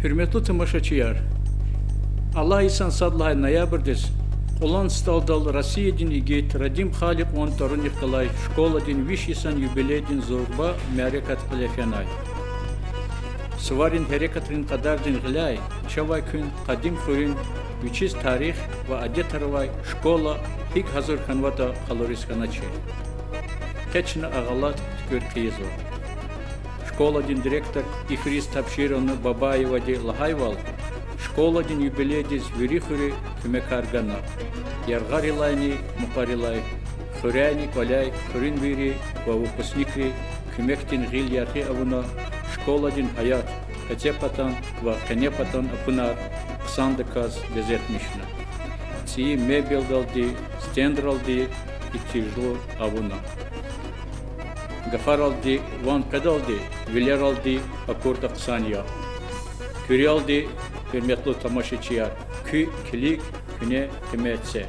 Hürmetli tamaşaçılar, Allah İhsan Sadlay Noyabr'dis, Olan Staldal Россиядин игет Радим Халик он Торун Николай, школадин Вишисан юбилейдин Зорба Мярекат Палефянай. Сварин Херекатрин Кадардин Гляй, Чавай Кун, Кадим Хурин, Вичис Тарих, Ва Адетарвай, Школа, Хик Хазур Ханвата Халорис Ханачи. Кечна Агалат Тюркизо. Школадин директор Ифрис Тапшировна Бабаевади Лагайвал, Школадин юбилейдис Вирихури Кюмекаргана. Яргарилайни Мукарилай, Хуряни Каляй, Хурин Вири, Ва выпускникри Кюмектин Гил Ярхи Авуна, Школадин Хаят, Катепатан, Ва Канепатан Апунар, Ксандаказ Безетмишна. Ці мебелдалди, стендралди и тижло Авуна. Гафаралди, Ван Кадалди, Вилералди, Акурта Ксания. Кюриалди, hürmetli tamaşaçılar, kilik, küne, kümetse.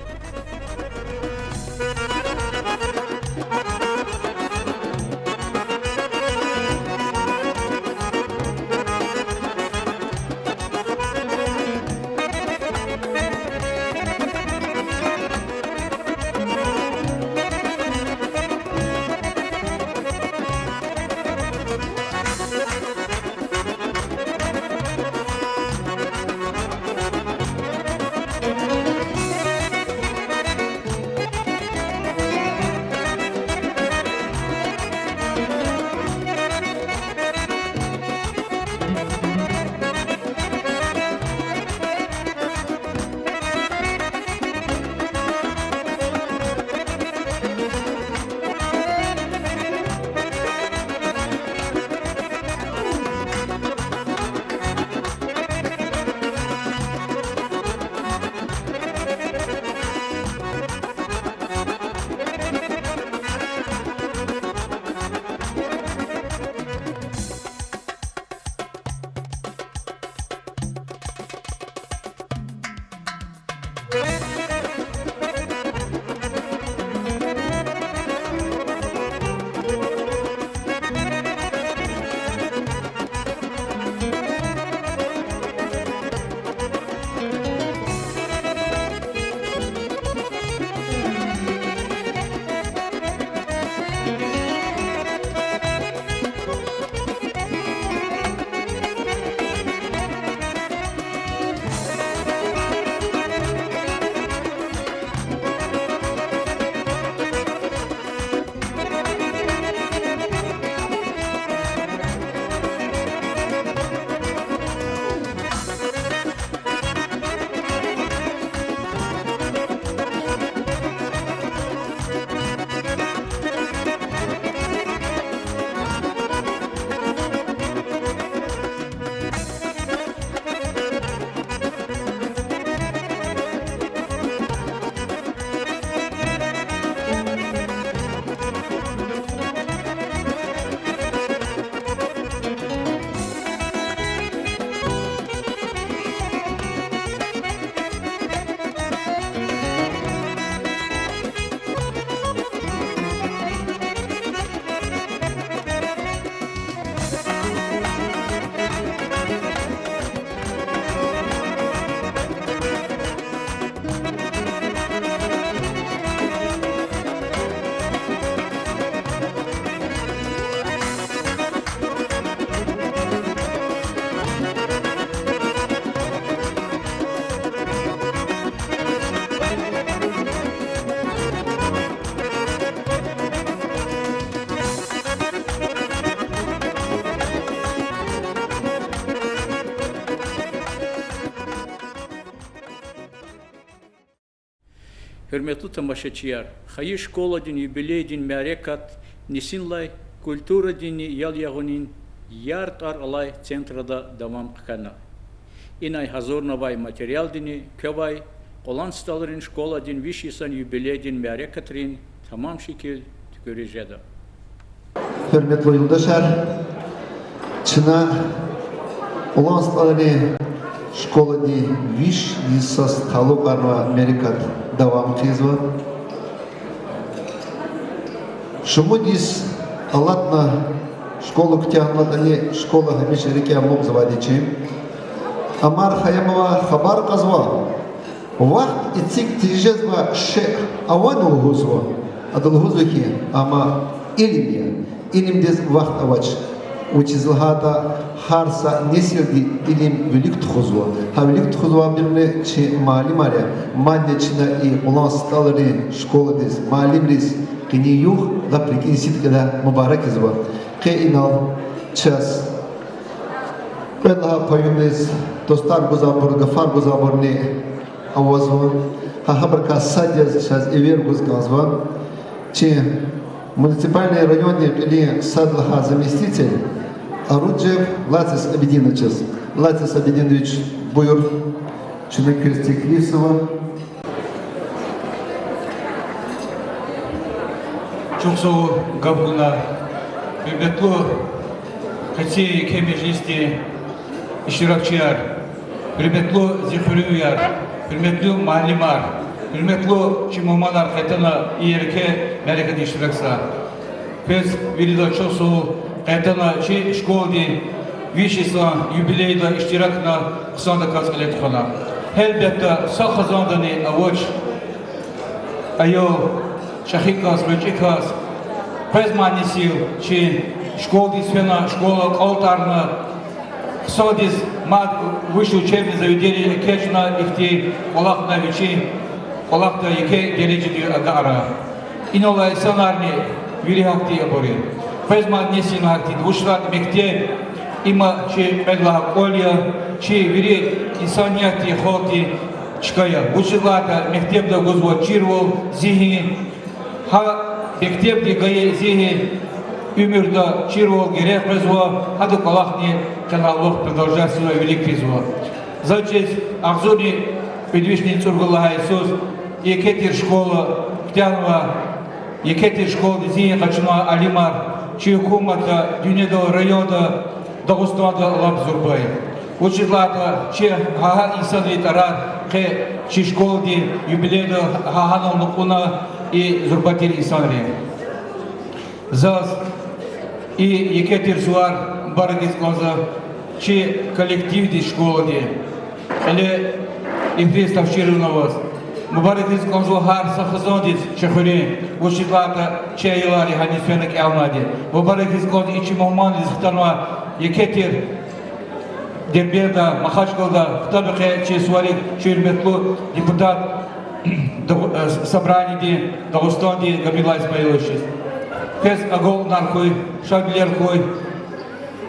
Hürmetli tamaşaçılar, hayır şkoladin юбилейдин мярекат, несинлай культура дини ял ягунин ярт ар алай центрада давам кана. Инай hazornavay материал дини кövay, olan stalların şkoladin вишисан юбилейдин мярекатrin tamam şekil tüküreceğiz. Hürmetli yoldaşlar, Çına olan stalları школади виш дисас талугарва мерикат давам тезва. Шуму дис алатна школу ктянлатани школа хамиш реке мог завадичи. Амар Хаямова хабар казва. Вахт ицик тижезва ше аван улгузва. Адулгузвихи ама илимия. Илимдез вахт авач. Учизлгата харса несилди илим велик тхузва. Ха велик тхузва бирне чи малимаря. Маднечна и улансталари школадез малимрис кини юх да прикинсит когда мубарак изва. Ке инал час. Педла паюнез достар гузабур гафар гузабурни авазва. Ха хабарка садяз час ивер гузгазва. Чи муниципальный районный или садлаха заместитель Аруджев Лацис Абединович. Лацис Абединович Буйр, Чинакирсти Крисова. Чуксу Габгуна, Бетлу, Хати Кемежисти, Иширакчиар, Бетлу Зихурюяр, Бетлу Малимар, Бетлу Чимуманар Хатана Иерке Мерика Дишракса. Пес видел Чуксу Хатана Чи школди Вишиса юбилейда Иштиракна Ксанда Казгалетхана. Хелбетта Сахазандани Авоч Айо Шахикас, Вачикас, Презманисил, Чи, школы свена, школа алтарна, Содис, мад, высшее учебное заведение, Кечна, Ихти, Олахна, Вичи, Олахта, Яке, Геречи, Агара. Инола, Санарни, Вирихакти, Абори. Презманисил, Хакти, Двушрат, Мехте, Има, Чи, Медла, Олья, Чи, Вири, Исаньяти, Холти, Чкая. Училата, Мехтебда, Гузво, Чирвол, Зиги, Ха бектеп дигае зиги умерда чирвол герех призвал, хаду калахни каналов продолжать свой велик призвал. За честь Ахзуни предвишний Цургулаха Иисус, Екетир школа Ктянова, Екетир школа зиги Хачуна Алимар, Чиюкумата, Дюнедо района, Дагустанда Лапзурбай. Учитлата, че Хага Исанри Тарар, Хе Чи школди юбилейда Хаганов Нукуна, и Зурбатир Исанри. Зас и Екетир Суар Барагис Конза, чи коллектив ди школы или и представщирунавас. Мубарагис Конза Хар Сахазондис Чахури, Ушитлата Чайлари Ханисвенек Алмади. Мубарагис Конза Ичи Мухмандис Хтанва Екетир Дерберда Махачкалда Хтабахе Чи Суарик Чирметлу депутат собрание Дагустанди Габилай Спайлович. Пес агол наркой, шаглеркой,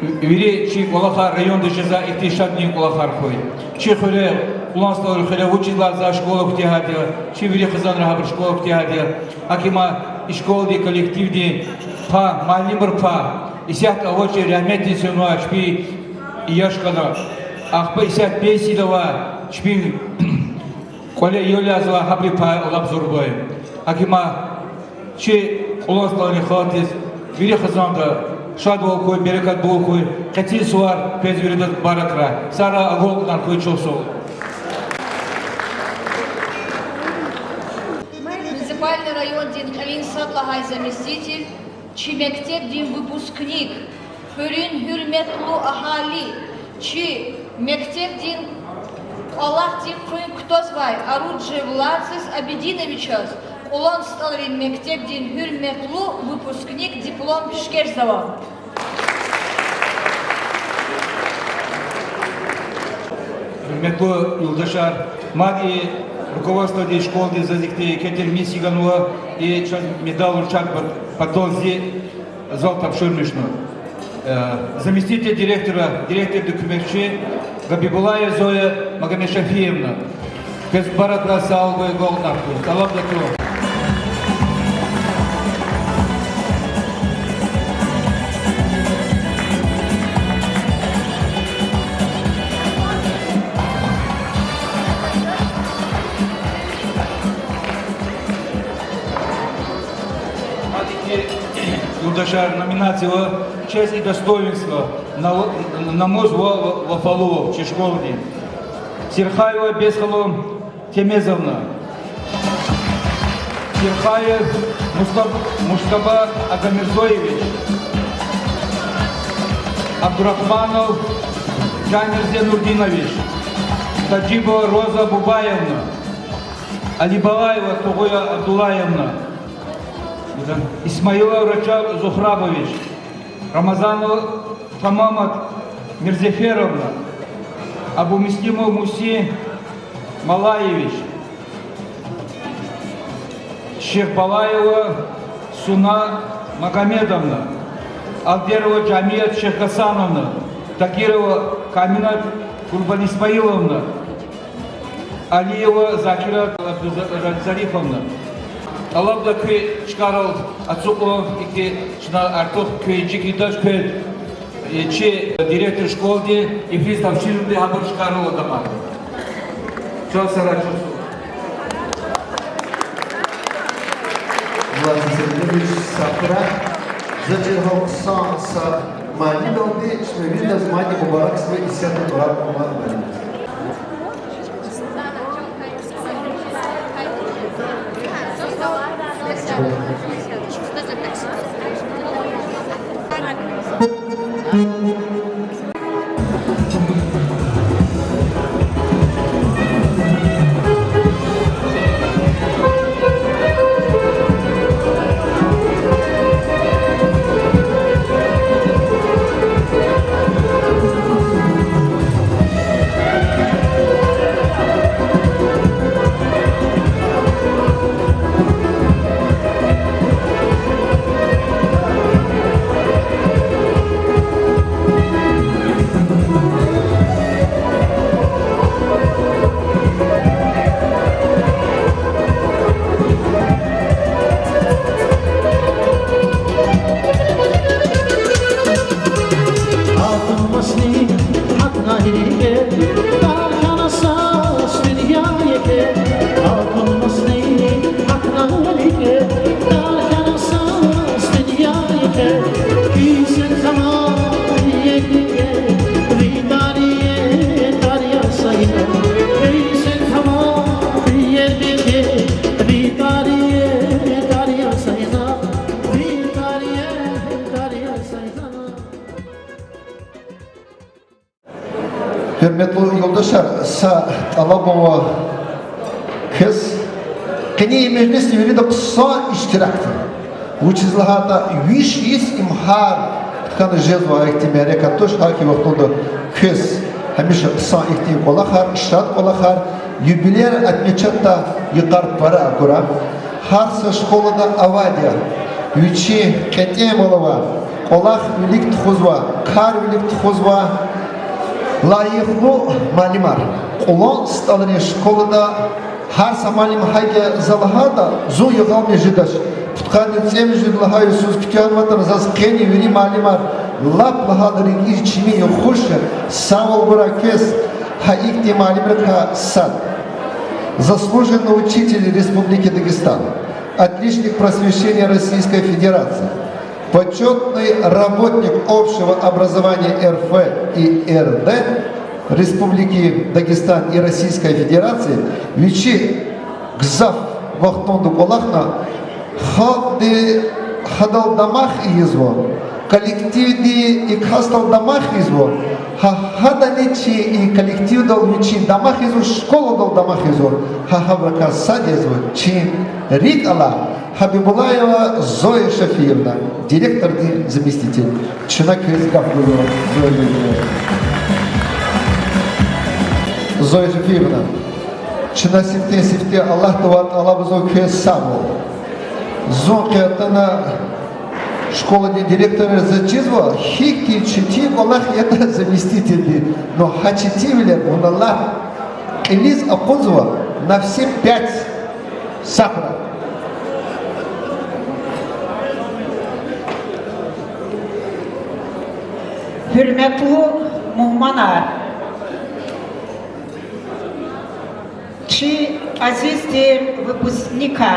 вири чи Кулахар район дешеза ихти шагни Кулахаркой. Чи хуле улансталар хуле учила за школу ктягадия, чи вири хазан рахабр школу ктягадия. Акима школы коллективди па малимр па. Исят авочи рямети сюна чпи яшкана. Ахпа исят песидова чпи Коле Юлиазова Хабрипа Лапзурбой. Акима Чи Уласлани Хатис, Вири Хазанда, Шадволкой, Берекат Болкой, Кати Суар, Пезвиридат Баракра, Сара Агол Наркой Чосол. Муниципальный район Дин Калин Сатлагай заместитель, Чи Мектеп Дин выпускник, Хюрин Хюрметлу Ахали, Чи Мектеп Дин Аллах тим кто звай, Аруджи Влацис Абединовичас, Улан Сталрин Мектеп Дин Хюрметлу, выпускник, диплом Шкерзова. Хюрметлу Юлдашар, маги руководство ди школы зазикте Кетер Мисигануа и медал Урчак Патолзи Золта Пшурмишну. Заместитель директора, директор документчи Габибулая Зоя Магомешафиевна. Кесбара Красалга и Голнарку. Салам дату. Юлдашар номинация «Честь и достоинство» на мозгу Вафалу в Чешковне. Серхаева Бесхалу Темезовна. Серхаев Мустаба Агамирзоевич. Абдурахманов Джамирзе Нурдинович. Хаджибова Роза Бубаевна, Алибалаева Тугуя Абдулаевна, Исмаилов Рачаб Зухрабович, Рамазанова Тамамат Мирзеферовна, Абумислимов Муси Малаевич, Шехбалаева Суна Магомедовна, Алдерова Джамият Шехгасановна, Тагирова Камина Курбан Исмаиловна, Алиева Закира Зарифовна. Алабда köy çıkarıl Ацуклов iki şuna artık köycü gidaş köy çi direktör şkoldu ifriz tavşirinde haber çıkarıl odama. Çok saraçlı. Власне Сергеевич Сакура зачергав сам са мани долди шмевида з мани мубарак свой и сяду турак мумат мани. Hürmetli yoldaşlar, Alabama kız Keni meclisi yürüdü kısa iştiraktı. Uçizlahata 500 imhar tkana jezva ihtimere katoş haki vaktunda kız Hamisha kısa ihtim olakar, iştahat olakar, юбилер отмечать-то якар пара акура. Харса школада авадия, Вичи Кетемолова, Олах велик тхузва, Кар велик тхузва, Лайихлу малимар. Олон сталыне школада Харса малим хайге залахада, Зу ягалме жидаш. Ткани цем жидлаха Иисус Ктянватан зас кени вери малимар. Лап лахадари ичми юхуше, Савол буракес, Хаикти малимрха сад. Заслуженный учитель Республики Дагестан, отличник просвещения Российской Федерации, почетный работник общего образования РФ и РД Республики Дагестан и Российской Федерации, Вичи Гзав Вахтонду Колахна, Хадал Дамах изво, коллективный и Хастал Дамах изво, Хадаличи и коллектив дал Вичи Дамах изво, школу дал Дамах изво, Хаврака Садезво, Чи Рикала, Хабибулаева Зоя Шафиевна, директор и заместитель. Чинак Зоя Шафиевна. Чина сифте Аллах Тават Аллах Зоя Кесаму. Зоя Катана школа директора зачизва, хикти чити Аллах это заместитель. Но хачитивлер он Аллах Элиз Акунзова на все 5 сахара. Hürmetli muhmanar, чи азизди выпускника,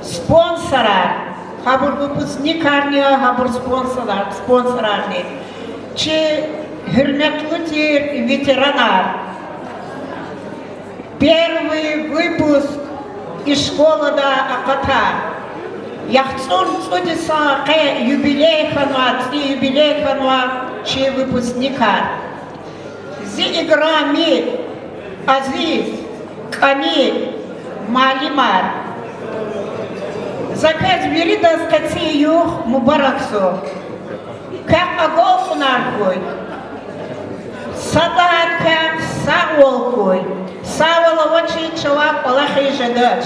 спонсора, хабур выпускникарния, хабур спонсорарни, чи hürmetli ветеранар. Первый выпуск из школы до Аката. Яхцун цудиса ке юбилей ханва, чи выпускника. Зи играми Aziz, Kamil, Malimar. Заказ вирида скаци юх мубараксо. Как агол хунаркой. Садат как саволкой. Савола очи чувак Аллахи жадач.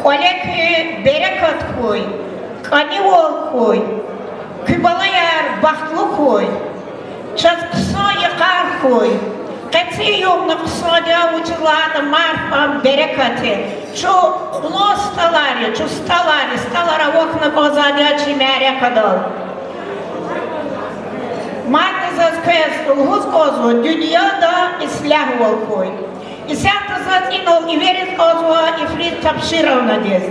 Колеки берекаткой. Каниволкой. Кибалаяр бахтлукой. Час ксо якаркой. Каци юх на ксодя училада марфам берекате. Чу хло сталари, чу сталари, сталара окна позадячи мерекадал. Мати заскез лгузкозу дюньяда и слягволкой. И сята затинул и верит козу и фриз Табшировна дес.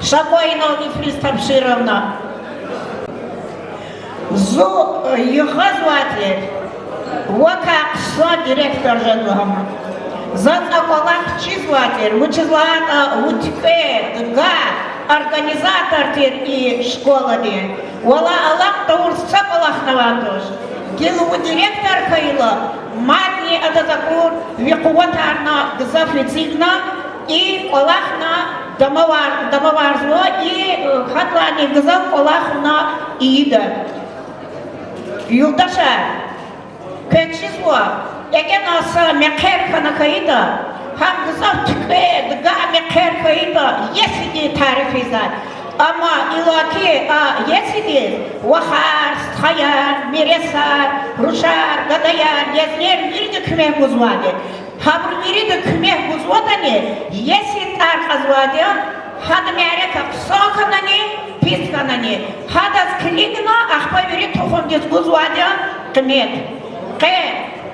Шакойнул и фриз Табшировна. Зу юхазватель. Вока ксо директор жадвама. Зат аколах числатель, вычислата утьпе, га, организатор и школа де. Вала Аллах таур сапалах навантуш. Гилу директор кайла, матни адазакур, викуватарна гзафицигна и Аллахна домоварзло и хатлани гзав Аллахна ида. Юлдаша, качисло, яке нас мекер канакаида, хам гзав тикве, дга мекер каида, есиди тарифиза. Ama ilaki yesidir, vahar, stayar, miresar, ruşar, gadayar, yezler biri de küme buzvadı. Habur biri de küme buzvadı ne? Yesit arkazvadı, hadı mereka kısakanani, piskanani. Hadas kiligna, ahpa biri tohumdiz buzvadı, kımet.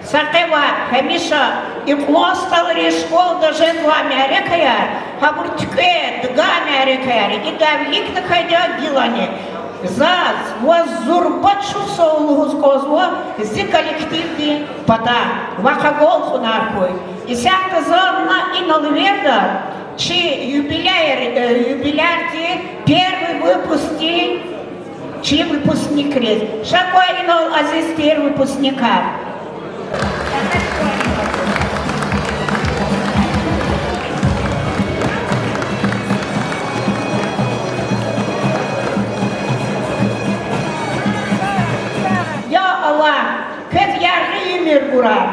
Сакева хемиша и плосталри школ даже два мерекаяр, хабуртке дга мерекаяр, и давлик на хайдя гилане. Заз воззурбачу соулгузкозво зи коллективни пада, вахагол хунаркой. И сякта зонна и налверда, чи юбилярти первый выпусти, чи выпускник рез. Шакой инол азиз первый выпускника. Ya Allah, kız yargı ümür kurar,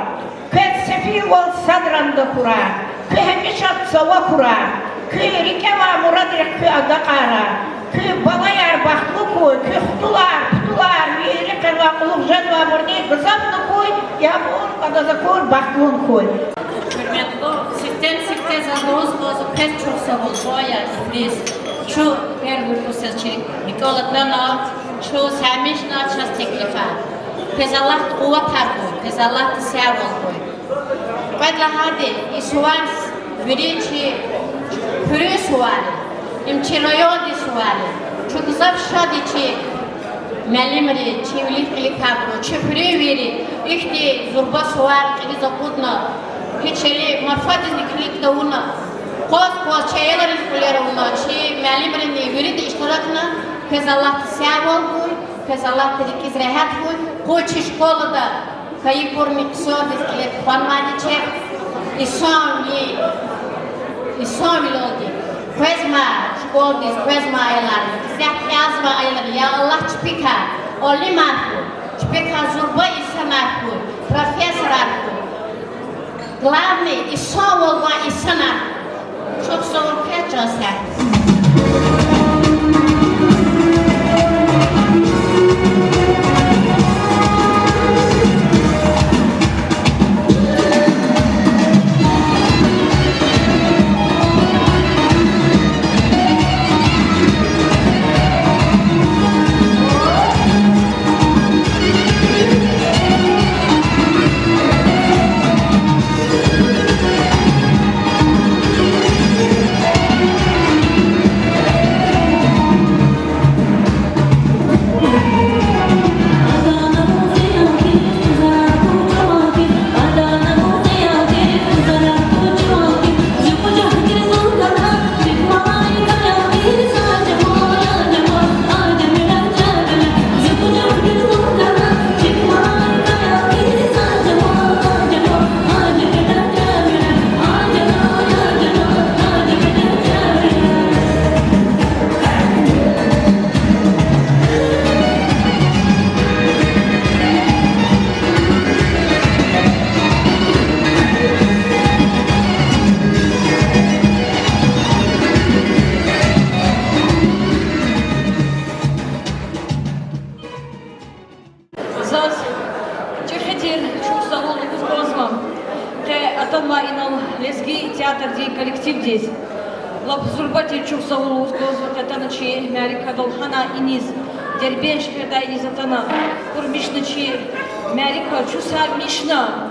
kız sefil ol sadranda kurar, kız hemişat sava kurar, kız rikeva muradrik kız aga karar, kız balayar bahtlı koy, kız tutular, viri kırva kuluk jadva burni, gızaplı koy, yağmur kadazakor bahtlun koy. Сектен загрузку пет часов боя здесь. Чу первый пусачек Никола Кланов, чу самишна часть теклифа. Пезалах куватарку, пезалах сяволку. Падлахади и суан виричи пюре суан, им чилойоди суан. Чу гзав шадичи Мәлімірі, чевлік ликабру, чепревері, ихти зурба суар, киги запутна, кичели марфатизни клик да уна, коз чаяларын кулера уна, чи мәлімірі не вирид иштаракна, кез Аллах сявал хуй, кез Аллах тирик израхат хуй, кочи школада, каи порми ксо, дискелет фармадичек, исоми лоди. Quezma, школдис, Quezma aylar, zek yazma aylar, ya Allah çpika, olimarku, çpika zurba isanarku, profesorarku. Главный и соволва и санарку, чтоб соволкетчился. Лапзурбати чухсавулус гозу катаначи Америка долхана иниз дербенш когда изатана курмишначи Америка чуса мишна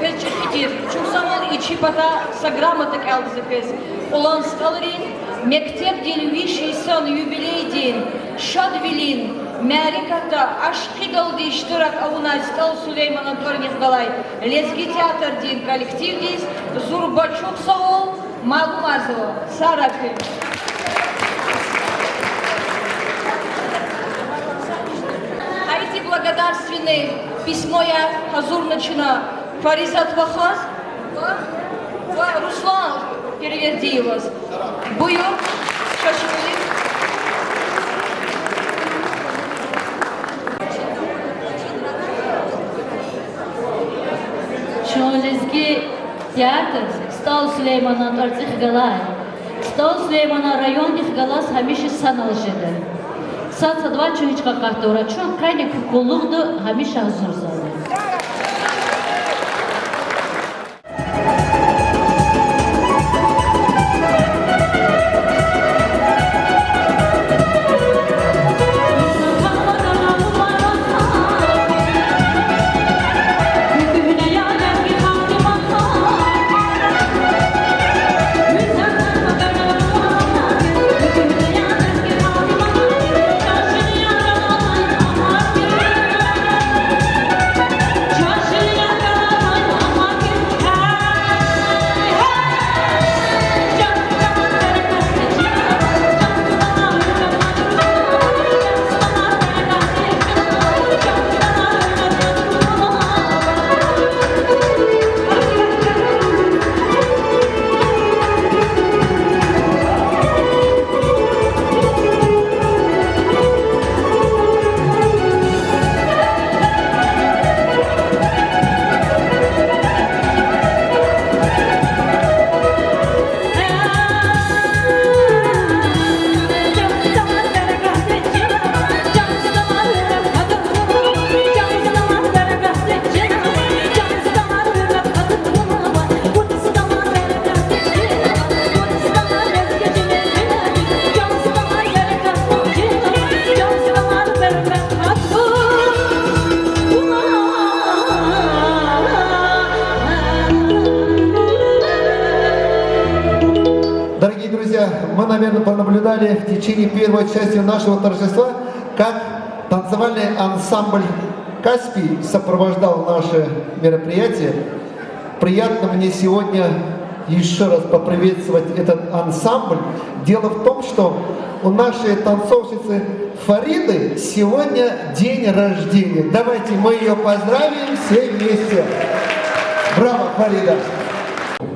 печи китир чухсавул ичи бата саграммата калзепес улан сталрин мектеп дин виши сон юбилей дин шадвилин Америката ашқидал диштурак ауна стал Сулейман Анторних Галай лезги театр дин коллектив дис зурбачук савул Малу Марзова, Сараки. А эти благодарственные письмо я хазур начина Фаризат Вахаз, Руслан переверди вас. Бую, Шашвили. Шолезги театр стал Сулейман Анторних Галай. Стал Сулеймана районных Галас Хамиши саналжеды. Саца два чуичка картора, чун крайне кукулугду Хамиша Азурзады. Дорогие друзья, мы, наверное, пронаблюдали в течение первой части нашего торжества, как танцевальный ансамбль «Каспий» сопровождал наше мероприятие. Приятно мне сегодня еще раз поприветствовать этот ансамбль. Дело в том, что у нашей танцовщицы Фариды сегодня день рождения. Давайте мы ее поздравим все вместе. Браво, Фарида!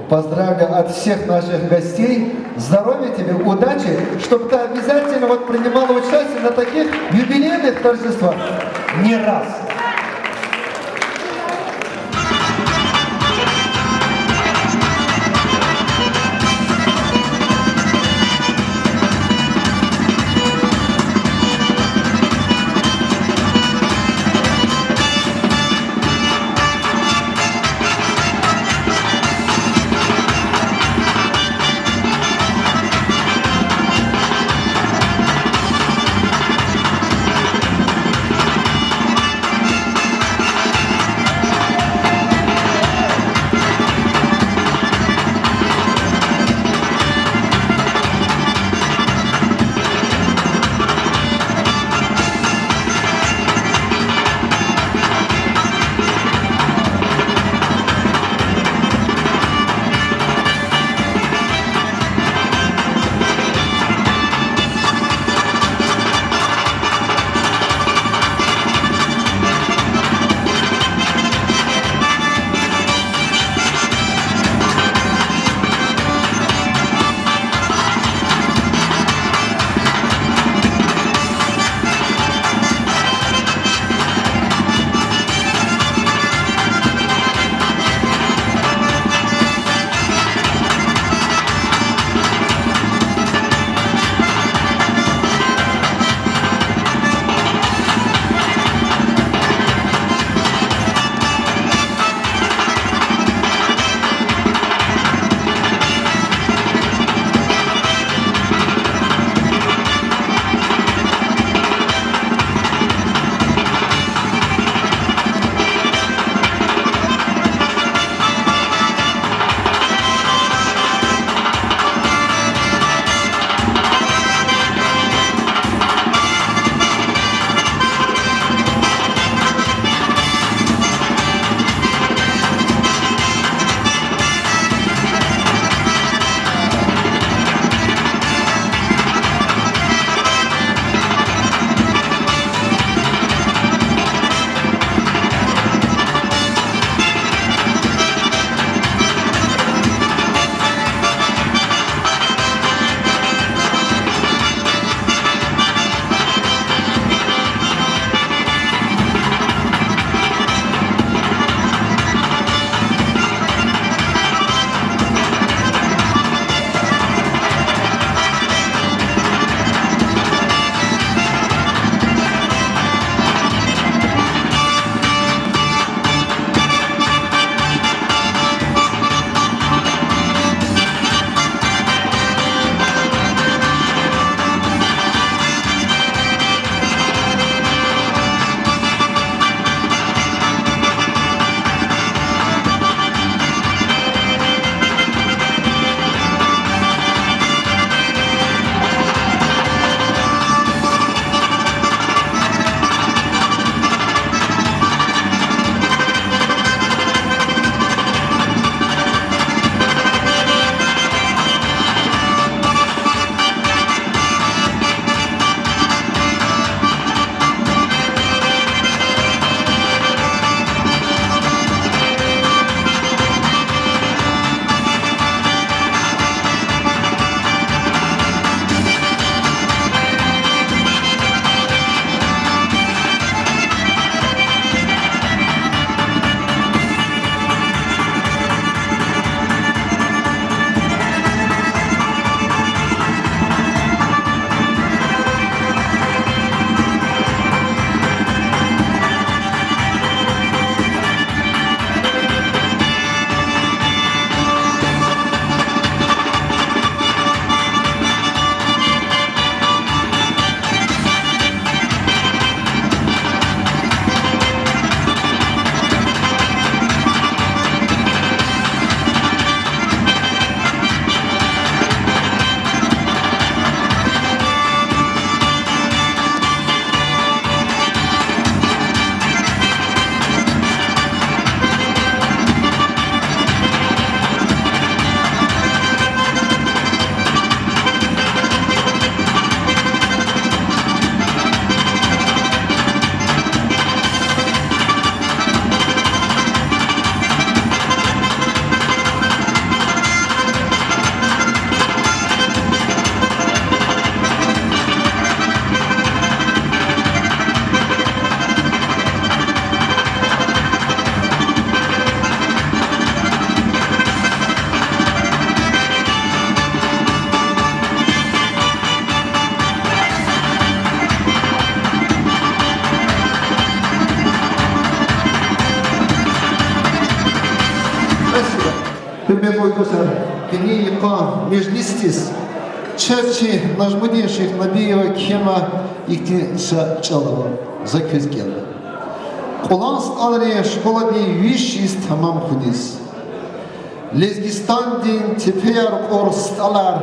Поздравляю от всех наших гостей. Здоровья тебе, удачи, чтобы ты обязательно принимала участие на таких юбилейных торжествах не раз. ойгосар, кини яка межлистис, черчи нажмудинших набиева кема икти чалова, заквизгела. Куланст алре школади вишист хамам худис. Лезгистандин тепер орсталар,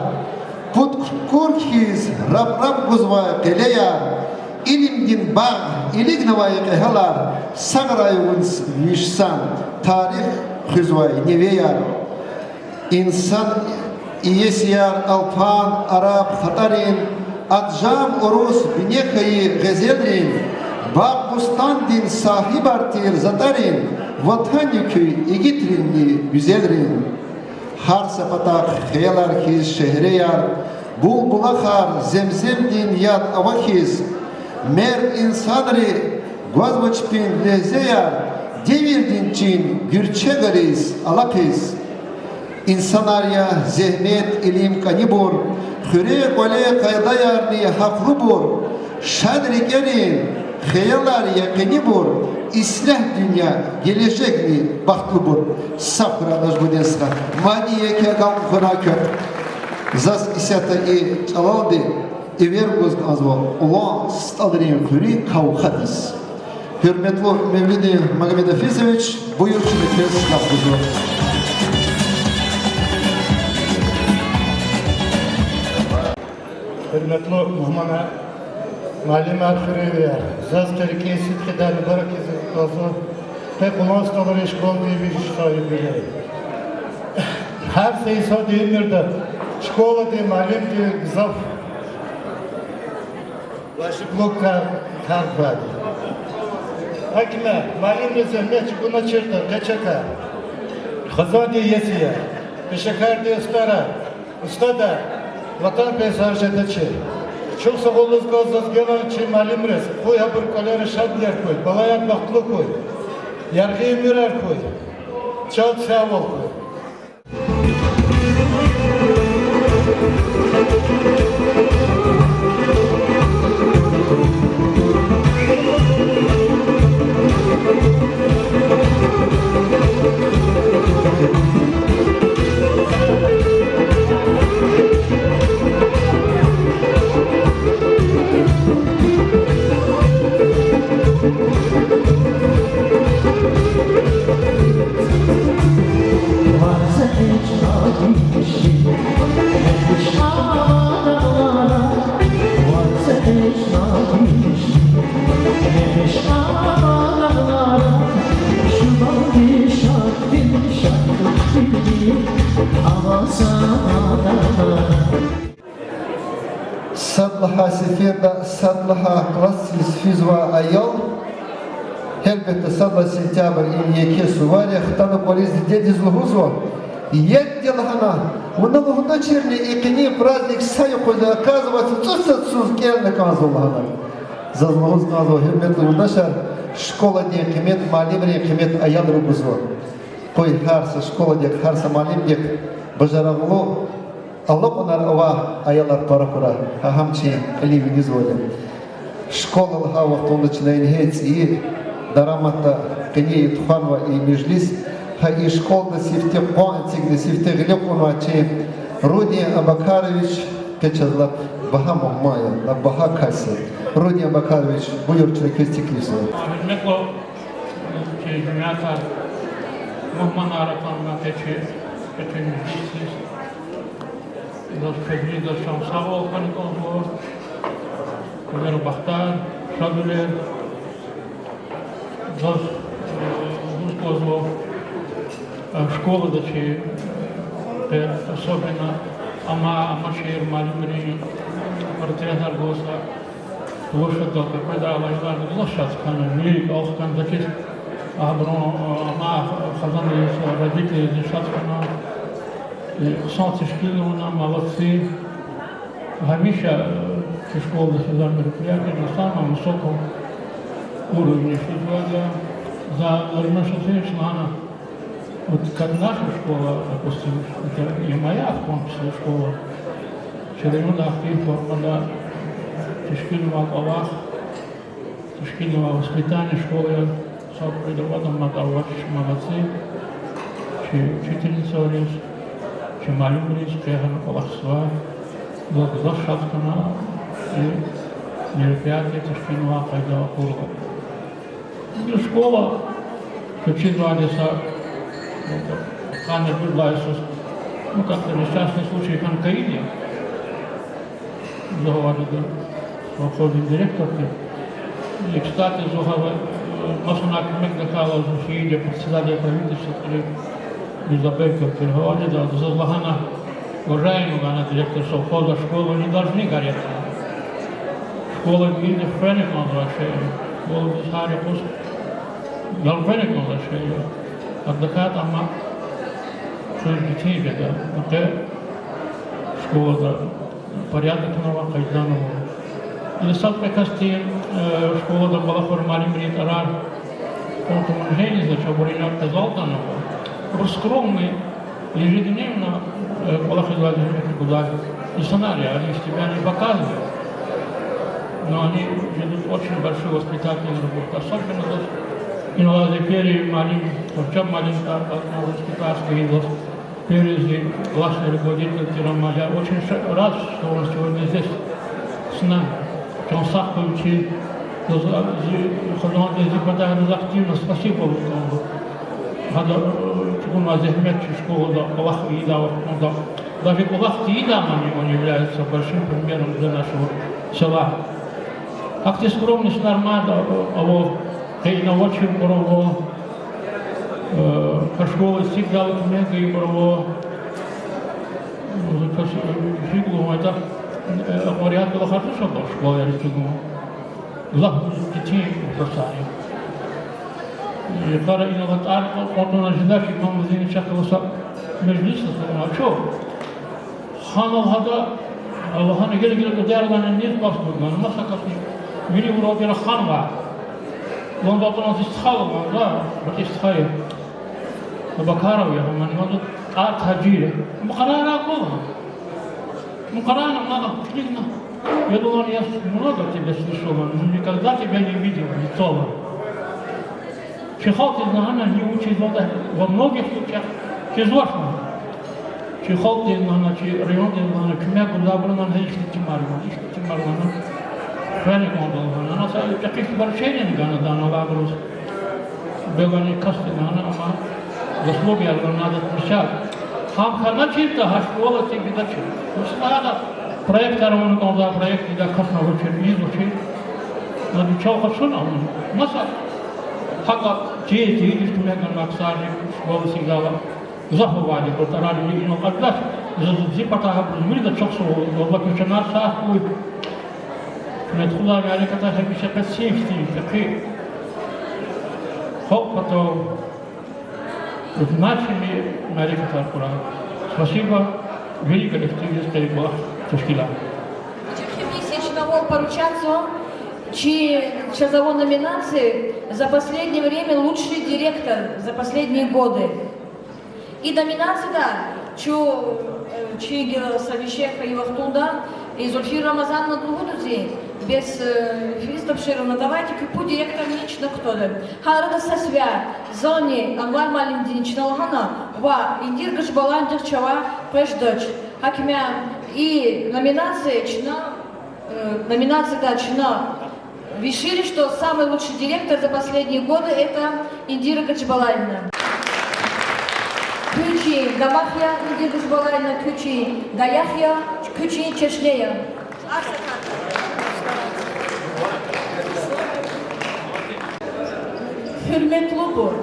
под курхиз раб гузвая келея, илимдин баг, илигнавая кехалар, саграйвунс вишсан, тарих хизвай невеяр. İnsan iyesiyar alpan, Arap, Hatarin, Adjam, Orus, Binekayı, Gezelrin, Bak Bustandin, Sahib Artir, Zatarin, Vatanıköy, İgitrinli, Güzelrin, Har Sapatak, Heyalar Kiz, Şehreyar, Bul Bulakar, Zemzemdin, Yad Avakiz, Mer insanri, Guazmaçpin, Lezeyar, Devirdin Çin, Gürçegariz, Alakiz, İnsanarya zehmet ilim kanibur, hüre gole kaydayarni hakrubur, şadri gelin, heyalar yakinibur, islah dünya gelecekni bahtubur, safra najbudenska, maniye kegam khunakör, zas isata i çalaldi, everguz azva, ulan stadrin hüri kavkadis. Hürmetli Mevlidi Magomed Hafizoviç, buyur çürükles lafızı. Hürmetli Muhammed Malim Arxıreviyer, Zaz Kerkeyi Sitkeden Barak İzin ve Kulanstaları Şkol diye bir iştahı bileyim. Her seysa değilmirde, şkola diye malim diye gizaf, başıklıkta kalp verdi. Hakime, malim diye zemle çıkına çırdı, geçeka, Hızva diye yesiye, Beşekar diye ustada, Vatan peyzajıdaçı. Çok sağ olunuz gazaz gelen çi malimres. Koy habur kolları şadler koy. Balayat baktlı koy. Yargıyı mürer koy. Çat sağ ol koy. Sadlaha seferda, sadlaha klassis fizva ayol, elbette sadla sentyabr in suvarya, хтана полезли деди злогузва, еддилхана, уналугуда черни икини праздник саю койда оказывается, цуцацуз келна казулхана. За злогуз казу, херметли удашар, школа дек, хемет малим рек, хемет аял ругузва. Кой харса, школа дек, харса малим дек, бажаравлу, Allah onlar ava ayalar para kura, hamçi elivi nizvolim. Школа ha vaxtında çileyin hets iyi, daramatta keniye tuhanva iyi meclis, ha i şkolda sifte poantikde sifte gilekunu açı, Rudi Abakaroviç keçazlap baha mamaya, la baha kası. Rudi Abakaroviç buyur çile köstikliyorsun. Hürmetli cümlata Muhammed Arap'la teçi bütün meclisiz. Dos pedidos são só o Panicovô, Primeiro Bartar, Chaduler, dos Kozô, a escola da Che, a Sobrina, a Cheir, Malimri, Partia Zargosa, Lucha Doka, Pedala, Lucha Skana, Milik, auch kann das ist, aber Khazan ist Radikli, die Schatzkana, Солнце шкило нам молодцы. Гамиша школа всегда мероприятие на самом высоком уровне физиологии. За Армашатович Лана, вот как наша школа, допустим, это и моя в том числе школа, Черемуда Ахтифа, когда Тишкинова Аллах, Тишкинова воспитание школы, с преподавателем молодцы, учительница Орис. малюм рис, кехан, колахсва, благодошаткана и мероприятие Ташкинова Хайдава Курга. Школа, ключи Вадиса, Ханна Гудлайсус, ну как-то несчастный случай Ханкаиди, заговорили входит директор. И, кстати, Масунак Мегдахала Зушиидя, председателя правительства, Изабелька переговорили, да, за Злагана, уважаемого она директор совхоза, школы не должны гореть. Школа Гильдия Френик возвращает, школа Дисари Пус, Ялфреник возвращает. Отдыхает ама, что детей беда, но школа, да, порядок нового, Кайданова. И сад прекратил школу до Балахор Малимрит Арар, он там женится, что Бурина Казалтанова. Скромный, ежедневно Балахор Владимир куда и сценарий, они с тебя не показывают. Но они ведут очень большую воспитательную работу. Особенно и на Лазепере Малим, Корчаб Малим, воспитательский идол, Перези, главный руководитель Тирамаля. Очень рад, что он сегодня здесь с нами. Он сам получил, ходил здесь активно, спасибо вам. Он возьмет школу до Аллаха и даже Аллах и он является большим примером для нашего села. Как ты скромность нормально, ты научил про школу всегда мега и про фигуру это говорят, было хорошо, что школа я фигуру. Зах детей бросали. И когда иногда он ожидает, что он в чакался межлично, а что? Хан Алхада, Аллахан гелгел удардан не спасут, но масакат мили уробера ханва. Он потом истхал, да, истхай. Бакаров я, он вот хаджире. Мухарара кого? Мухарана надо книгна. Я думал, я много тебя слышал, но никогда тебя не видел лицо. Чехол ты знаешь, не учит во многих случаях. Чезвошно. Чехол ты знаешь, район ты знаешь, кумя куда было на их тимарма, Френик он был, она сказала, каких обращений гана дана лагрус. Было не касты гана, а заслуги надо отмечать. Хам чита, школа тебе дачи. Устала проект армон конда проект ида касна учит, изучит. Надо чего шуна, маса. Хака дети, что меня на Аксаре, школа сигала, заховали, протарали, но когда зипата обрезали, чоксу, облакучена сахуй. Надхула я катаюсь, пише пассивти, такие. Хоп, потом начали Марика Таркура. Спасибо, великой активности была Ташкила. Месячного поручаться, чьи за номинации за последнее время лучший директор за последние годы. И номинация, да, чьи совещеха и вахтунда, и Зульфир Рамазан на Дугудузи, без Фистовширона, давайте купу директор лично кто-то. Харада сосвя, зоне, Анвар Малим Динична Лагана, ва, Индир Гашбаландир Чава, Пэшдоч. Хакимя и номинация, да, чина. Решили, что самый лучший директор за последние годы это Индира Гачбалайна. Ключи Дамахья, Индира Гачбалайна, ключи Даяхья, ключи Чешнея. Hürmetli bu.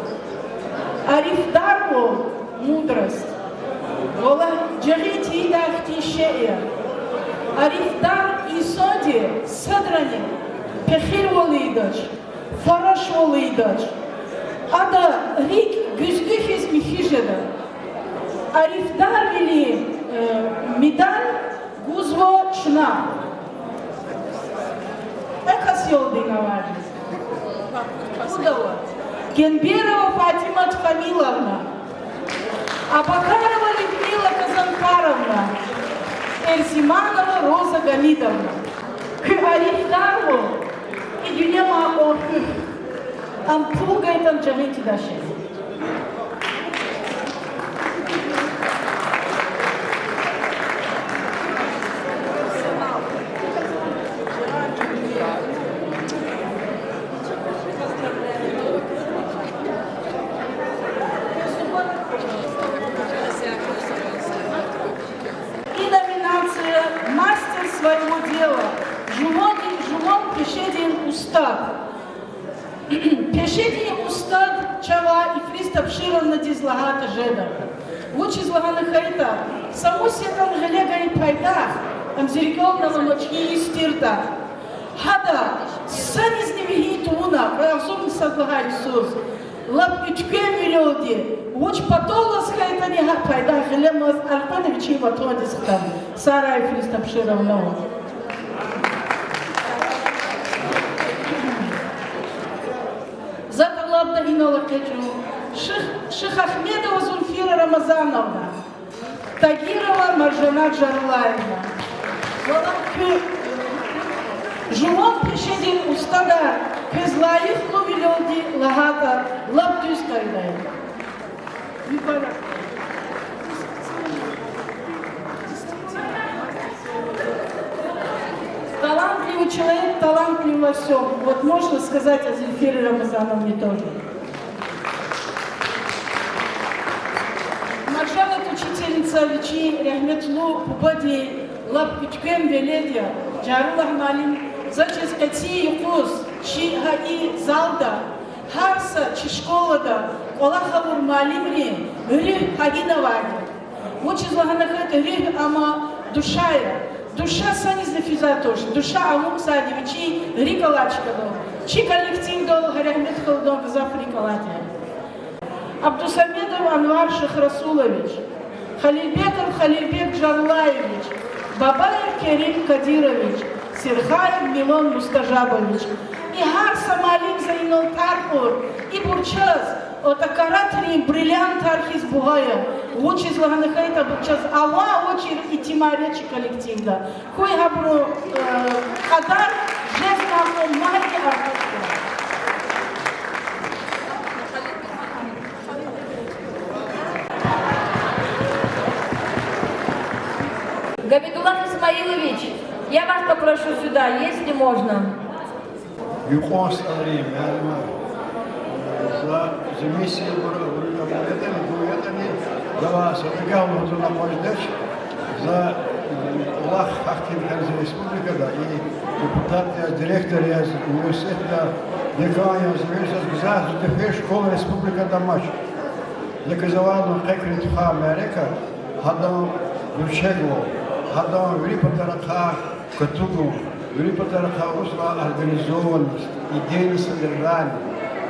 Arifdar bu mudrost. Ola джагити да хтишея. Arifdar isodi sadrani. Pehir volidaj. Faraş volidaj. Ada rik güzgüfiz mihijeda. Arifdar veli midan guzvo çna. Ekas yol dinavadi. Генберова Фатима Тхамиловна, Абакарова Людмила Казанкаровна, Эрсиманова Роза Гамидовна, Арифдару и Дюнема Орхых, Ампугайтан Джамити Даши. своего дела. Жумон пешедин устав. Пешедин устав чава и фриста пшировна дизлагата жеда. Лучше излагана хайта. Саму сетан галега и пайдах. Амзирикал на ломочки и стирта. Хада, сани с ними туна, разум садлага Иисус. Лап ичкем вилоди. Луч потолос хайта не пайдах. Лемаз Арпановичи ватодис там. Сара и фриста пшировна. Зато лабда винола кечу. Ших Ахмедова Зульфира Рамазановна. Тагирова Маржана Джарлаевна. Жумон пешедин устада. Кезлаев ловилоди лагата лабдюскайдай. Талантливый человек, талантлив во всем. Вот можно сказать о Зульфире Рамазановне тоже. Маршалат учительница Вичи Рахметлу Пубади Лапкичкем Веледия Джарулах Малин Заческати Юкус Чи Хаи Залда Харса Чи Школада Олахавур Малимри Рих Хагинаваги. Лучше злаганахата рих ама душая. Душа саниз нефиза тоже. Душа амук садивичи рикалачка дол. Чи коллектив дол Рахмет Халдон Зафрикалатия. Абдусамедов Анвар Шахрасулович, Халильбеков Халильбек Джарлаевич, Бабаев Керим Кадирович, Серхаев Милон Мустажабович, Игар Самалим Зайнол Тарпур, и Бурчас, Отакаратри Бриллиант Архиз Бугая, лучше из Лаганахайта Бурчас, Алла очень и Тимаречи коллективда. Хуй Габру Хадар, Жест Маги Архиз. Габидуллах Исмаилович, я вас попрошу сюда, если можно. Юхос Андрей, за миссию за вас отвергал на помощь за Аллах Ахтин Республика, да, и депутат, директор университета, декан, за школа Республика Дамаш. Заказывал Хекрит Ха Америка, Хадам Дучегло. Хадам Врипатараха Катугу, Врипатараха Усла организованность, идейное содержание,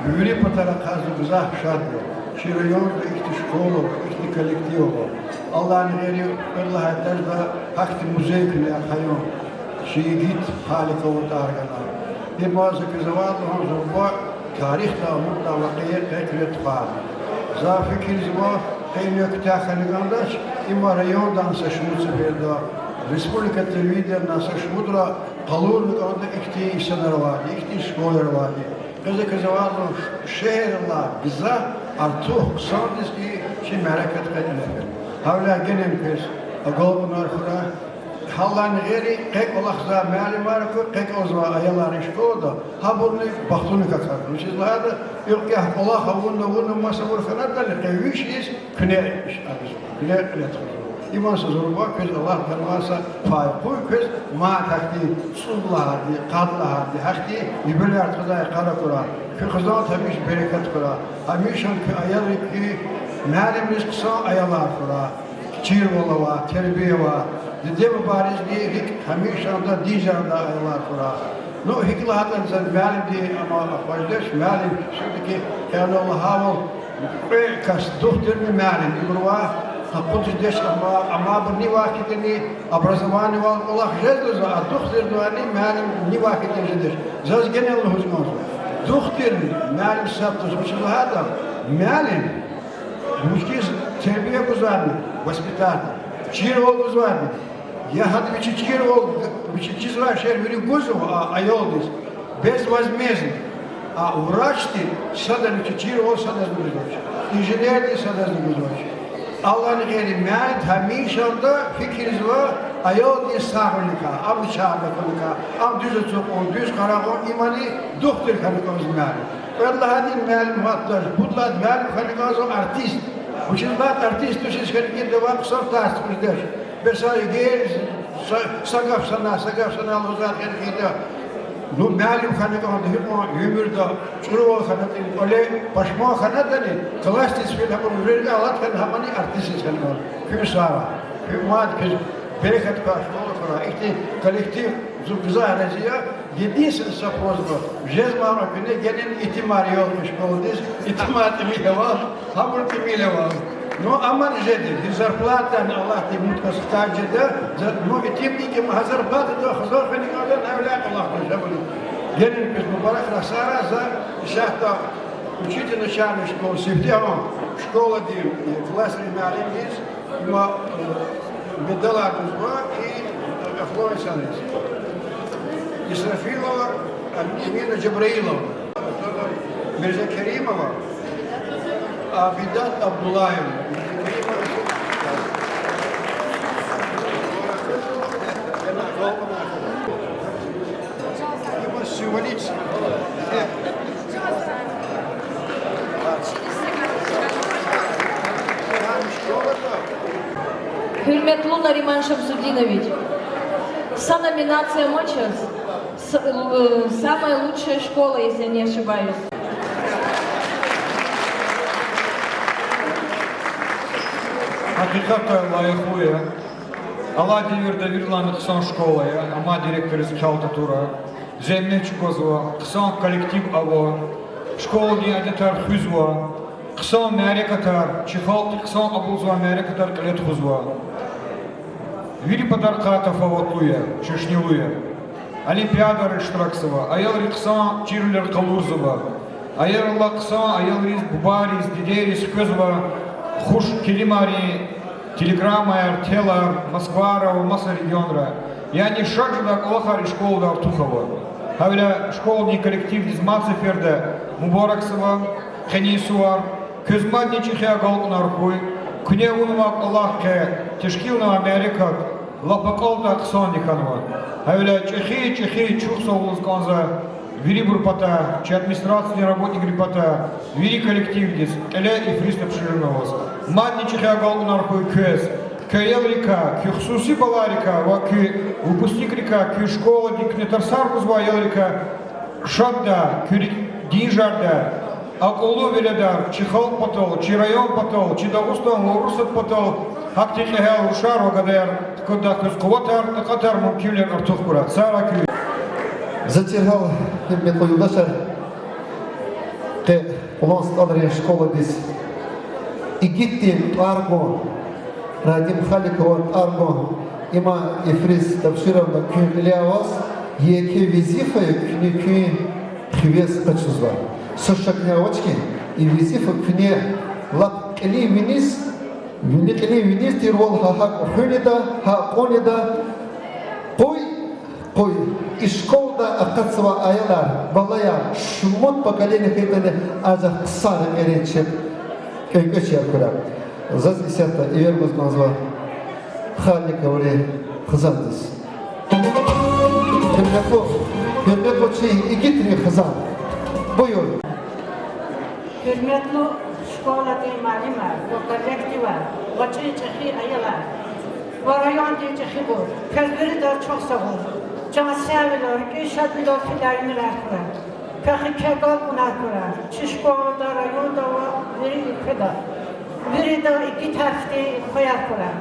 Врипатараха Зубзах Шадру, Ширайон их школу, их коллективу. Аллах не верит, Аллах это хахти музей для Хайон, Шиигит Халикова Таргана. И мы заказывали Зубба, тарихта Мутта Вакиет Хекрит Ха. За фикиризма Хеймек Тяхалигандаш, и мы район дан сошмутся перед Республика телевидения на сошмутра Калур Виканда ихти Исанарвади, ихти Школервади. Казаказавану Шерла Биза Артух Сандиски Шимерекат Каднефер. Хавля Генемкес Аголбунар Хура Халлан Гери Кек Олахза Мялимарку Кек Озва Аялар Шкода Хабурни Бахтуни Какар. Учизлада Юрки Аллаха Вунна Масавур Ханатали Кевишис Кнеиш Абис Кнеиш. Иман Сазурба Кез Аллах Дарваса Файпуй Кез Ма Такти Судлагади Кадлагади Хахти Ибелят Хадай Каракура Кхазан Табиш Берекат Кура Амишан Аялри Ки Мялим Рисксан Аялар Кура Чирволова Тербиева Дева Баризди Рик Хамишан да Дижанда Аялар Кура. Ну, Хиклахатан Зан Мялим Ди Ама Афаждеш Мялим все-таки Хянол Хавал Кас Духтерни Мялим Игруа Путиш деш ама ни вахитни образование Аллах жезлоза, а духтер дуани мялим ни вахитни жедеш. Заз генел хузмоз. Духтер мялим саптус училхада мялим мушкис тербия гузарни, воспитание. Чирвол гузарни. Я хадвичи чирвол, чизла шер вери гузу, а айолдис безвозмездно. А врачти саданичи чирвол садазгузоч. Инженерни садазгузоч. Allah ne geri meyat hamişanda fikrizva ayol diye sağlıka, am çağlıka, am düz çok on düz karagon imani doktor kanıkız meyat. Allah din meyat muhatlar, budlat meyat kanıkız artist. Bu şimdi bak artist, tu şiş kanıkı devam sor ters kurder. Besay gel Sagafsana alozat gelgide. Nu mealim xanat on himo yumurda çuruva xanat ole başma xanat dani klastis fil hamur verge alat kan hamani artistis kan var. Kümsara. Kümad kız bereket başma xara. İşte kolektif zubza araziya 7 sınıf pozdu. Jezmara günü gelin itimari olmuş koldis. İtimari bile var. Hamur bile var. No aman jedi, zarplata Allah ti mutko stajede, no etibniki zarplata do khazar fani qadan avlaq Allah jabal. Gelin biz mübarek rasara za şahta учитель начальной школы Севдема, школа дим, классный малимис, но медалар узба и Афлорисанец. Исрафилова, Амина Джабраилова, Мирза Керимова, Абидат Абдулаев. Символично. Hürmetli Nariman Шамсудинович, вся номинация МОЧАС, самая лучшая школа, если я не ошибаюсь. Hakikaten layıklı ya. Allah devirde virlanı kısan şkola ya. Ama direktörü zikalta tura. Zemne çıkozva. Kısan kolektiv ava. Şkola diye adetar hüzva. Kısan meri katar. Çıkaltı kısan abulzva meri katar klet hüzva. Viri padar kata favatluya. Çüşniluya. Олимпиада штрафсова, аялри ксан чирлер калузова, аялла ксан аялрис бубарис дидерис көзва, хуш килимари, телеграммайр, телар, Москваров, маса регионра. Я не шаджуда алахари школу да Артухова. Хавля школный коллектив из Мацеферда, Мубараксова, Ханисуар, көзмадни чихя галкнархуй, кне унумак Аллахке, тешкилна Америка, лапакалда ксан диханова. Хавля чихи чухсовулус канза, вири бурпата, чи административный работник репата, вири коллектив здесь, эля и фристап ширновос. Мадни чихя галкнархуй көз, Каялрика, кюхсуси баларика, ваки выпускник река, кю школа дикнетарсар кузва ялрика, шабда, кю дижарда, аколу веледар, чихал потол, чи район потол, чи дагустан лорусат потол, хактихе хел ушар вагадер, куда кускуватар, такатар мумкилер артухкура, сара кю. Затиргал Химметлы Юлдашар, те улан стадри школа здесь, и гиттин арго, Радим Халикова Арго, има Ефрис Тавшировна Кюн Ильявас, еке визифа Кюни Кюн Хвес Качузва. Сушакнявочки и визифа Кюни Лап Кели Винис, Вини Кели Винис Тирвол Хахак Хулида, Хаконида, Пой, и школда Акацова Айлар, Балая, Шмот поколения Хитали, Аза Ксара Меренчеп, Кайкачи Акура. Зазисята и вербуз назва Халика уре Хазандис. Hürmetli çiğ gitri Hazan. Buyur. Hürmetli şkola malima, o kolektiva, o çiğ ayılar. O rayon çiğ bu. Kızları da çok sağ ol. Can seviyor, işatıyor filarını raklar. Peki kegal bunaklar. Çiğ şkola da rayon da o veri kadar. Biri de iki tarafta koyar kurar.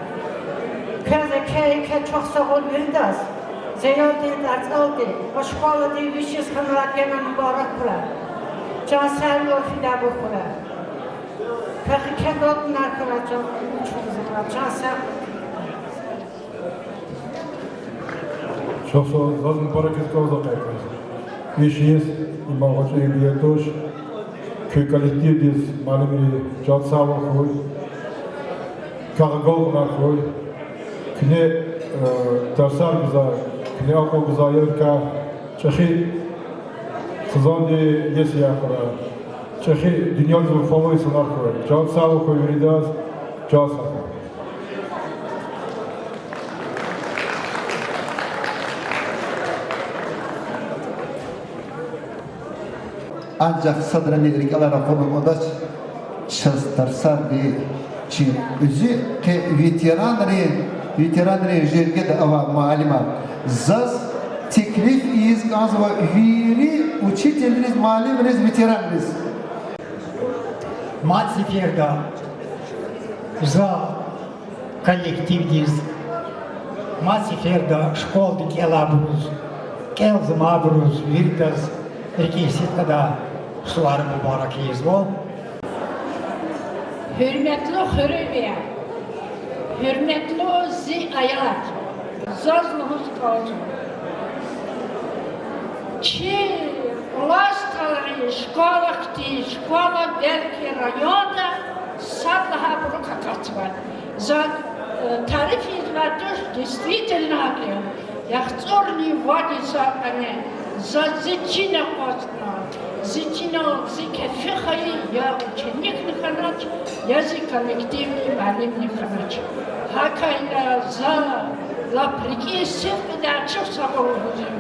Köyde çok sağ ol verirdaz. Zeyolde ders aldı. O şkola değil, vişiz kanarak gelen mübarek kurar. Can seviyor fida bu kurar. Peki kendi bunlar kurar, çok güzel. Can seviyor. Çok sağ ol. Zaten mübarek kavza kaykırız. Vişiz, İmam Hoca İbriyatoş, köy kolektivdiz, malumiri can sağlık koy, kağıgol koy, küne tersar bize, küne akıl bize yerka, çeşi kızandı yesi yakara, çeşi dünyada favori sunar koy, can sağlık koy veridaz, can sağlık. Ancak sadrani rikalara konumodaç şastarsar bir çi üzü ke veteranları ветеранры жерге да ава малима. Заз теклиф из газва вири учительниз, малимниз, ветеранниз. Мациферда за коллективниз. Мациферда школды келабруз. Келзмабруз вирдаз рекиситкада suları mübarek izbol. Hürmetli hürriye, hürmetli ziyayat, zazlımız kaldı. Ki ulaştaları şkola belki rayonda sadlaha bunu kakatvar. Tarif izladır, действительно, яхцорни водится они, за зичина постна, зичина зикефихай, я ученик наханач, я зи коллективный малим наханач. Хакайна за лаприки силпида чувствовал,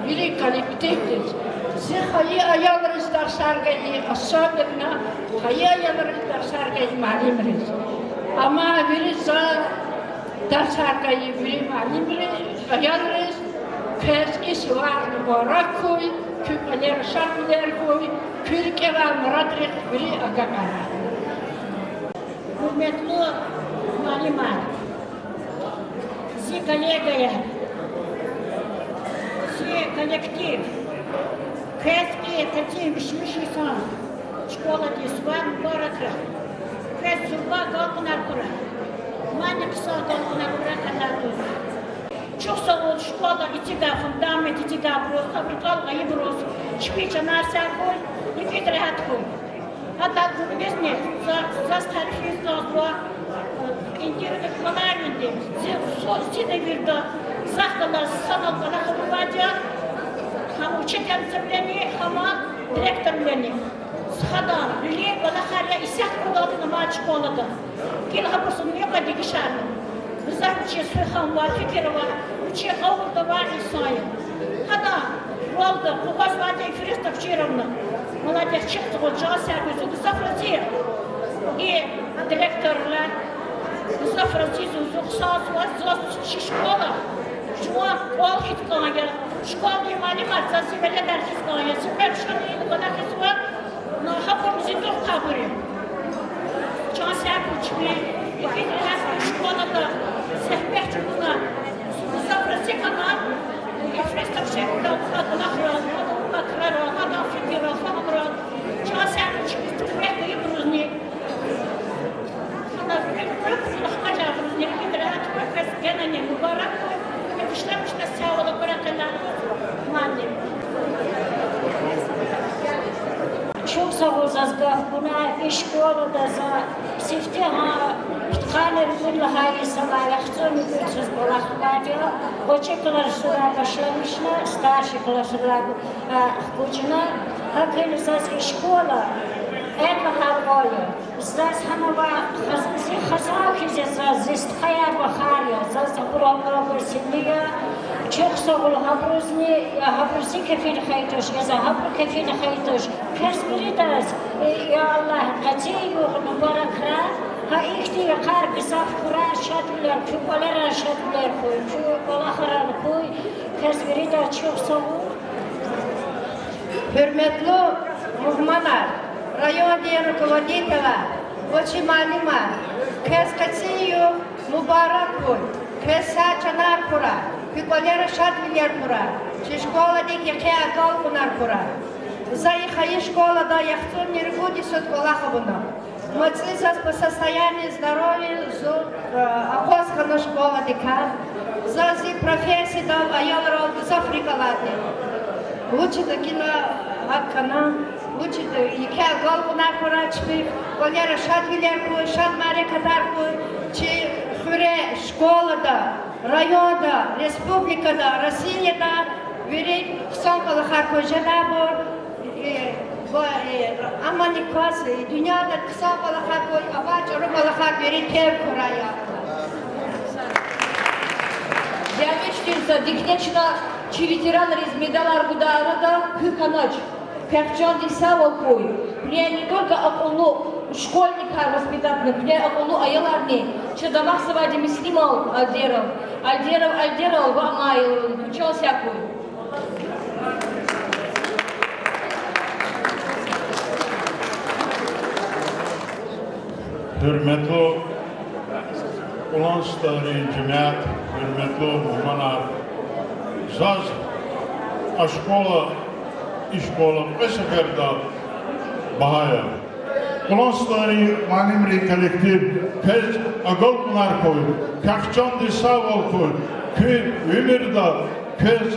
вели коллективность. Зихай аялрыз дарсаргай, особенно хай аялрыз дарсаргай малим рез. Ама вели за дарсаргай вели малим рез, аялрыз Keski suvarlı borakoy, küpeler şartlar koy, külkeva muradret biri agakara. Hürmetli malumat, zi kollegaya, zi kollektiv, keski kaçı bişmişisan, şkolada suvar borakra, kes surba kalkınar kura, mani kısa kalkınar kura kanarız. Çok sağ ol, şkola içinde fundament içinde burası, fabrikal ayı burası. Şpiça narsa koy, ipit rahat koy. Hatta bunu biz ne? Zaz tarifi nazva, İngilizce kolay mıydı? Zide bir de zahtalar, sanatlar, havuvacı, ham uçetemsizliğini, hama direktörlerini. Sıhada, lüle, bana karya isyak kurulduğunu ma şkolada. Gel habusun ne kadar gişarlı. Bizarçı sürhan var, fikir var, uçi avurda var İsa'yı. Hada, valda, kuvaz vade ifrista vçerovna. Молодец, çıktı o cağ Zafrazir. И директорlar, Zafrazir, Zuxsaz var, şkola. Şuan, ol hitkana gel. Şkolda malumat, zazivele dersiz kaya. Süper şanıydı, bana kız var. Hapımızı dur kabırı. Çağ serpuçmi. Şkolada sehbehçi buna Zafrazir kanal. İfrista vçerovna, adına kral, adına kral, adına fikir, adına kral. Çağ serpuçmi, tıkret uyumruzni. Çok sağ ol Zazgah, buna şkolada za siftiha tıkanır gülhayi salayakçı müdürsüz bolakılarca koçu klasılar başlamışlar, starşı klasılar kucuna hakın zaz şkola это харвоя. Здесь ханова хазахи здесь хаяр бахария, здесь бурама бурсиния, чехсовул хабрузни, хабрузи кефин хайтош, я хабру кефин хайтош. Кесбиридас, я Аллах, катию мубаракра, ха ихти кар кисав кура шатлер, чупалера шатлер кой, чупалахаран кой, кесбирида чехсовул. Hürmetli muhmanlar, rayon diye rukovodителя, очень малима, kes katiyu mubarak koy, kes saçanar kura, pikolera şatviler kura, şkola dik yake akal kunar kura. Заехали школа, да, я хочу не регуди сот колахабуна. Мацлизас по состоянию здоровья, акоска на школа дикар, зази профессии да, аял рол, зафрика ладни. Лучше таки на хаккана, лучше яке голову на курачпи, колера шат вилерку, шат маре катарку, чи хуре школа да, район да, республика да, Россия да, вери сон колахарку жадабор, ama nikası, dünyada kısa kalakar koy, avaç oru kalakar veri tev kuraya. Замечательно, дикнечно, чи ветеран из медалар Гудара, да, Кыканач, Пехчан Дисавал кой, не только Акулу, школьникар воспитательных, мне околу аяларни, чадамах савади мислимал Альдеров, Вамайл, учил всякую. Hürmetli Ulanstari cemaat, hürmetli muhmanar, zaz işkola Esefer'da bahaya. Ulanstari manimri kolektiv, kez agol kunar koy, kakçan di saval koy, köy ümirda, kez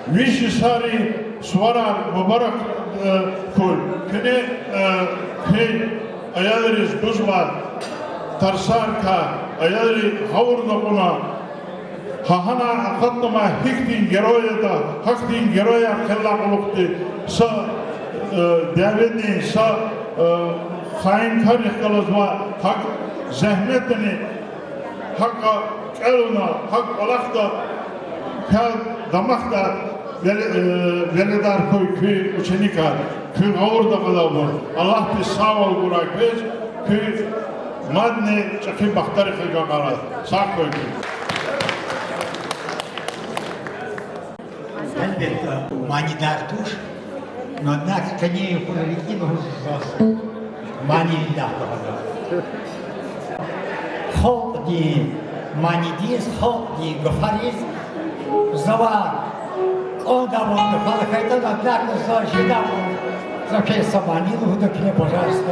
vişisari suvarar mübarek koy, kine köy ayadırız buzvar, tarsarka, ayadırı havurda buna, hahana akatma hiktin geroya da, haktin geroya kella olukti, sa devletin, sa hain karih kalazma, hak zahmetini, hakka eluna, hak olakta, kal damakta, veledar koy köy uçenika, köy havurda kalabur, Allah ti sağ ol burak bez, köy madne çakı baktari kıgamara, sağ koy köy. Elbette manidar tuş, nonnak kaneyi kularikin hususas, manillah da. Halk di manidis, halk di gafariz, zava onda bundu, falakayta da darlı zajida bu, zakay samanil hudakine pожалуйста,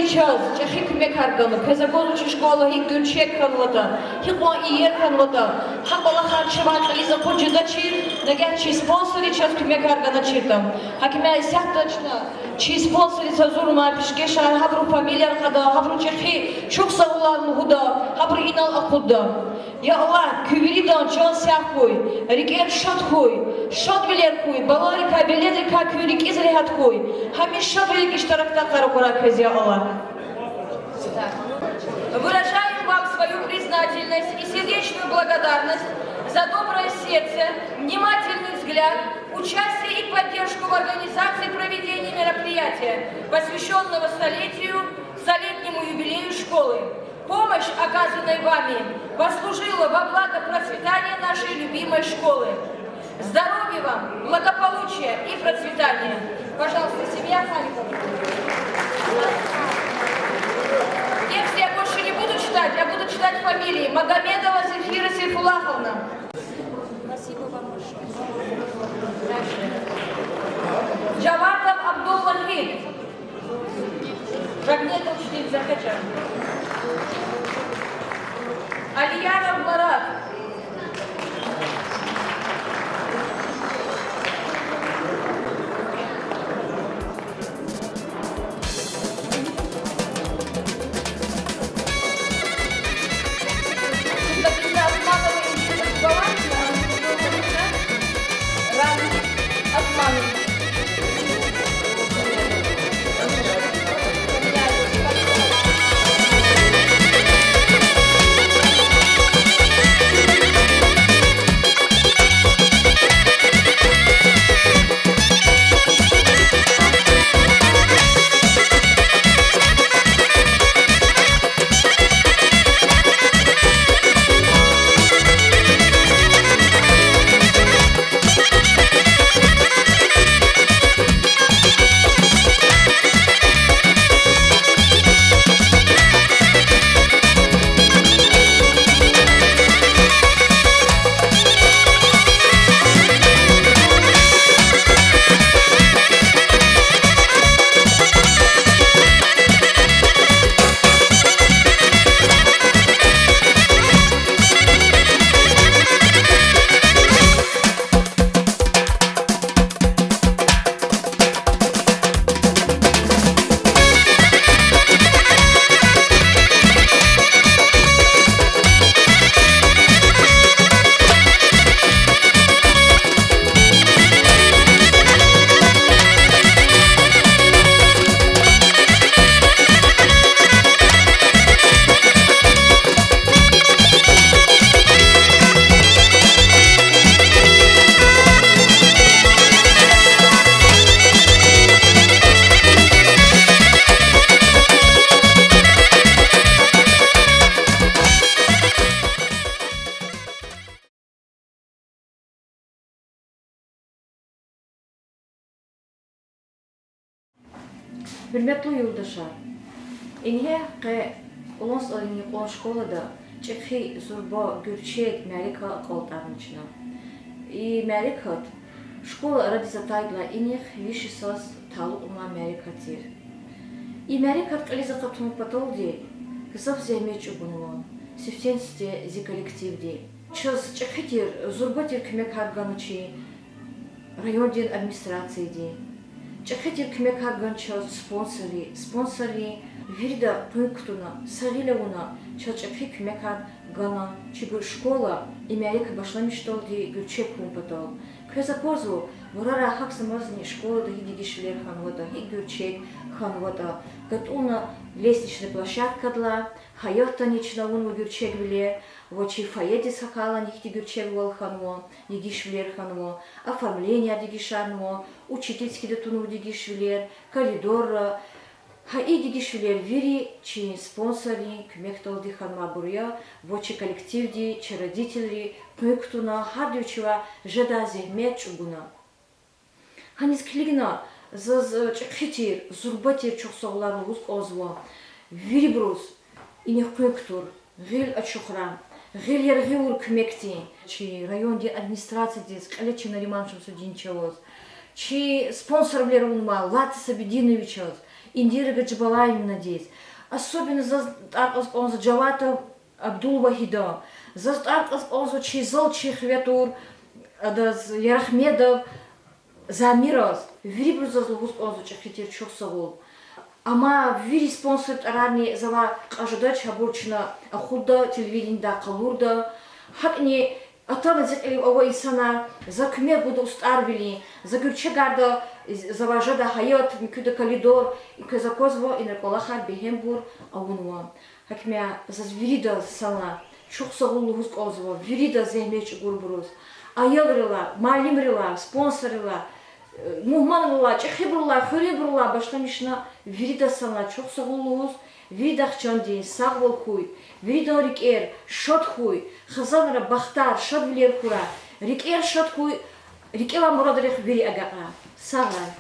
час, чехи кмекарганы, педагогическая школа, и гюрчек ханвата, хило и ер ханвата, хакола харчеван, лиза поджидачи, нагячи спонсоры час кмекаргана чиртам. Хакимя сяточна, чи спонсоры сазурма, пешкеша, хабру фамилия хада, хабру чехи, чукса улан худа, хабру инал акуда. Я Аллах, küveridan can sahkoy, riker şat koy, şat biler koy, balarika beledrika kürik izrehat koy. Hamisha велик iştarakta каракора кез, я Аллах. Выражаем вам свою признательность и сердечную благодарность за доброе сердце, внимательный взгляд, участие и поддержку в организации проведения мероприятия, посвященного столетнему юбилею школы. Помощь, оказанная вами, послужила во благо процветания нашей любимой школы. Здоровья вам, благополучия и процветания. Пожалуйста, семья Халикова. Тексты я больше не буду читать, я буду читать фамилии. Магомедова Зефира Сейфуллаховна. Спасибо вам большое. Джаватов Абдуллахид. Жагнетов Чтит Захача. Алияров Марат. Hürmetli yurttaşlar, inhe ki ulans alini olan şkolada çekhi zurba gürçek Amerika koltarınçına. И Америкат школа ради затайгла иних виши сос талу ума Америка тир. И Америкат кализа катум патолди кысав земеч угунлон. Сифтенсте зи коллективди. Чыз чекхитир зурбатир кмек харганычи райондин администрации ди. Чекхитир кмек харган чыз спонсори вирда пунктуна сагилауна чыз чекхи кмек харгана чигу школа Америка башла мечталди гүрчек пунктал. Кыза позу варара хак самазни школа да хиди гишлер ханвата хи гүрчек ханвата. Гатуна лестничная площадка дла, хаятанична уну гүрчек биле, вочи фаеди сакала нихти гүрчек вол ханво, дигишлер ханво, оформление дигишанво, учительский датуну дигишлер, коридор. Хаи дигишлер вири, чи спонсори, кмекталди ханма буря, вочи коллективди, чи родители, пунктуна, хардючива, жедази, меч угуна. Ханис клигна, заз чекхитир, зурбатир чухсоглар луз озва, вирибрус, иних пунктур, гил ачухрам, гил яргиур кмекти, чи район ди администрации дис, калечи на риманшем судинчавоз, чи спонсором Лерунма, Латис Абединовича, Индира Гаджибалаевна здесь. Особенно за он за Джавата Абдул Вахида, за он за Чизал Чехветур, Ярахмедов, за Мирос, вири за злогус он за Чехветир Чухсавол. Ама вири спонсор рани за ожидать Хабурчина, Ахуда, телевидение да Калурда, хакни Атама зетели ова исана, за кме буду устарбили, за гюрчегарда, за важада хайот, микюда калидор, и за козво, и наколаха бехембур, аунуа. Хакмя за вирида сана, чухсагулу хускозво, вирида землеч гурбурус. Аялрила, малимрила, спонсорила, мухманрила, чехибрила, хурибрила, баштамишна, вирида сана, чухсагулу хус, виридах чанди, сагвал хуй, вирида рикер, шот хуй, хазанра бахтар, шот влер хура, рикер шот хуй, рикела мурадрих вири агака, сагай.